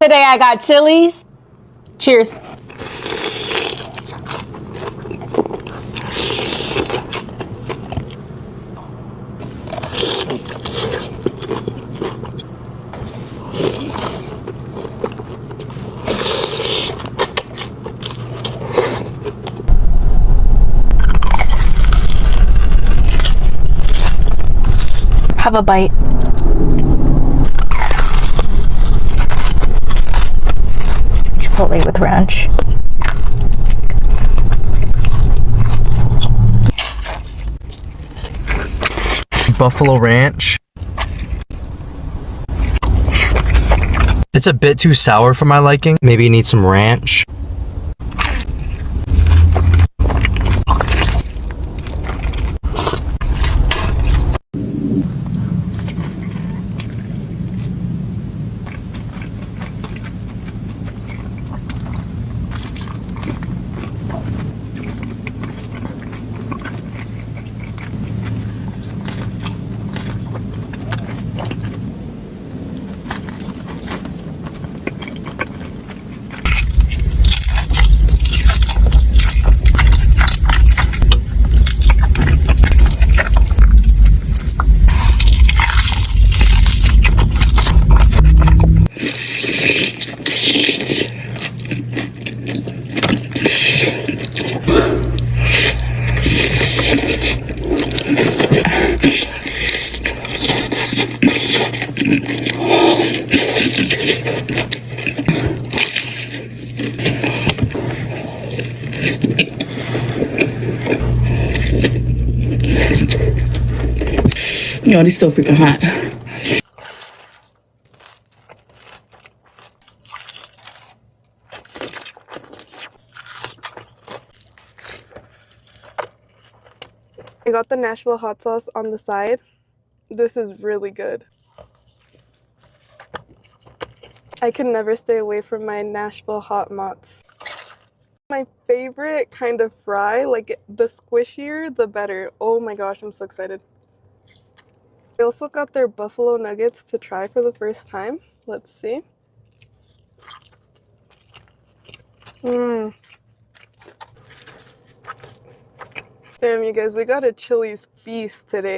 Today I got chilies. Cheers. Have a bite. Chipotle with ranch. Buffalo ranch. It's a bit too sour for my liking. Maybe you need some ranch. Yo, this is so freaking hot. I got the Nashville hot sauce on the side. This is really good. I can never stay away from my Nashville hot mozz. My favorite kind of fry, like the squishier, the better. Oh my gosh, I'm so excited. I also got their buffalo nuggets to try for the first time. Let's see. Damn, you guys, we got a Chili's feast today.